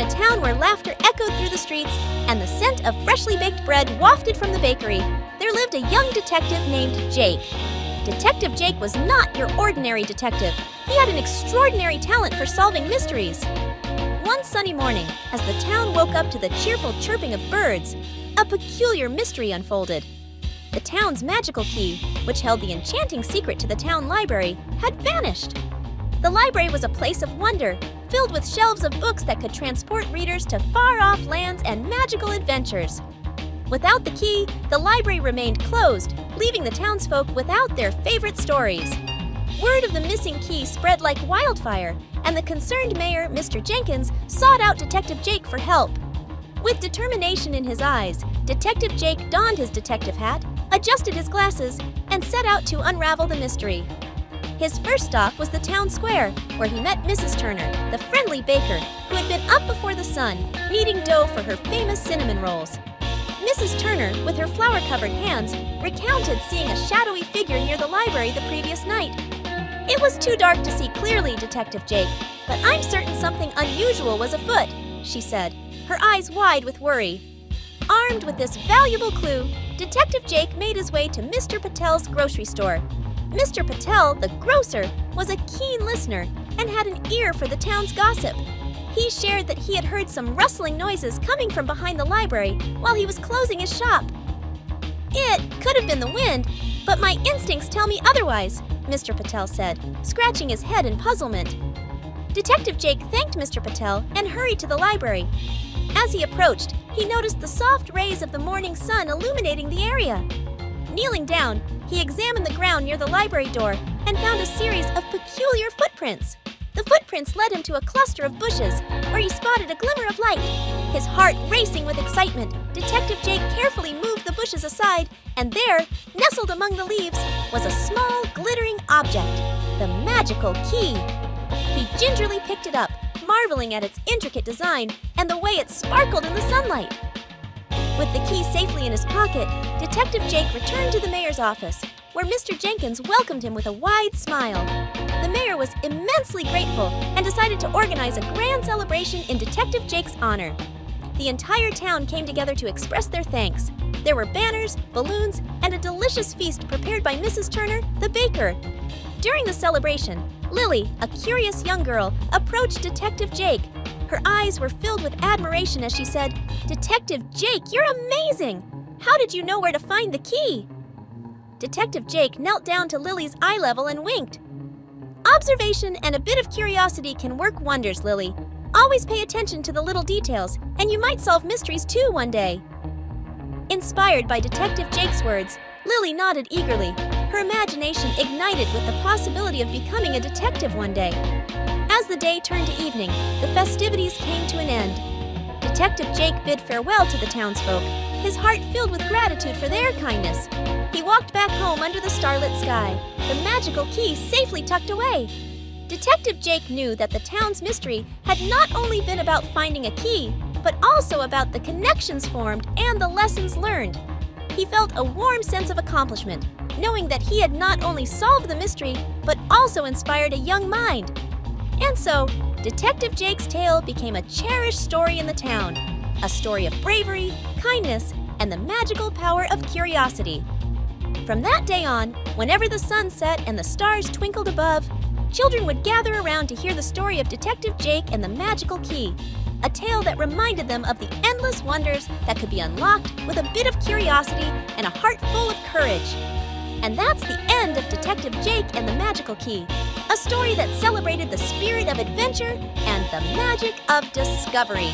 a town where laughter echoed through the streets and the scent of freshly baked bread wafted from the bakery, there lived a young detective named Jake. Detective Jake was not your ordinary detective. He had an extraordinary talent for solving mysteries. One sunny morning, as the town woke up to the cheerful chirping of birds, a peculiar mystery unfolded. The town's magical key, which held the enchanting secret to the town library, had vanished. The library was a place of wonder, filled with shelves of books that could transport readers to far-off lands and magical adventures. Without the key, the library remained closed, leaving the townsfolk without their favorite stories. Word of the missing key spread like wildfire, and the concerned mayor, Mr. Jenkins, sought out Detective Jake for help. With determination in his eyes, Detective Jake donned his detective hat, adjusted his glasses, and set out to unravel the mystery. His first stop was the town square, where he met Mrs. Turner, the friendly baker, who had been up before the sun, kneading dough for her famous cinnamon rolls. Mrs. Turner, with her flour-covered hands, recounted seeing a shadowy figure near the library the previous night. "It was too dark to see clearly, Detective Jake, but I'm certain something unusual was afoot," she said, her eyes wide with worry. Armed with this valuable clue, Detective Jake made his way to Mr. Patel's grocery store. Mr. Patel, the grocer, was a keen listener and had an ear for the town's gossip. He shared that he had heard some rustling noises coming from behind the library while he was closing his shop. "It could have been the wind, but my instincts tell me otherwise," Mr. Patel said, scratching his head in puzzlement. Detective Jake thanked Mr. Patel and hurried to the library. As he approached, he noticed the soft rays of the morning sun illuminating the area. Kneeling down, he examined the ground near the library door and found a series of peculiar footprints. The footprints led him to a cluster of bushes, where he spotted a glimmer of light. His heart racing with excitement, Detective Jake carefully moved the bushes aside, and there, nestled among the leaves, was a small, glittering object, the magical key. He gingerly picked it up, marveling at its intricate design and the way it sparkled in the sunlight. With the key safely in his pocket, Detective Jake returned to the mayor's office, where Mr. Jenkins welcomed him with a wide smile. The mayor was immensely grateful and decided to organize a grand celebration in Detective Jake's honor. The entire town came together to express their thanks. There were banners, balloons, and a delicious feast prepared by Mrs. Turner, the baker. During the celebration, Lily, a curious young girl, approached Detective Jake. Her eyes were filled with admiration as she said, "Detective Jake, you're amazing! How did you know where to find the key?" Detective Jake knelt down to Lily's eye level and winked. "Observation and a bit of curiosity can work wonders, Lily. Always pay attention to the little details, and you might solve mysteries too one day." Inspired by Detective Jake's words, Lily nodded eagerly, her imagination ignited with the possibility of becoming a detective one day. As the day turned to evening, the festivities came to an end. Detective Jake bid farewell to the townsfolk, his heart filled with gratitude for their kindness. He walked back home under the starlit sky, the magical key safely tucked away. Detective Jake knew that the town's mystery had not only been about finding a key, but also about the connections formed and the lessons learned. He felt a warm sense of accomplishment, knowing that he had not only solved the mystery, but also inspired a young mind. And so, Detective Jake's tale became a cherished story in the town, a story of bravery, kindness, and the magical power of curiosity. From that day on, whenever the sun set and the stars twinkled above, children would gather around to hear the story of Detective Jake and the magical key, a tale that reminded them of the endless wonders that could be unlocked with a bit of curiosity and a heart full of courage. And that's the end of Detective Jake and the Magical Key, a story that celebrated the spirit of adventure and the magic of discovery.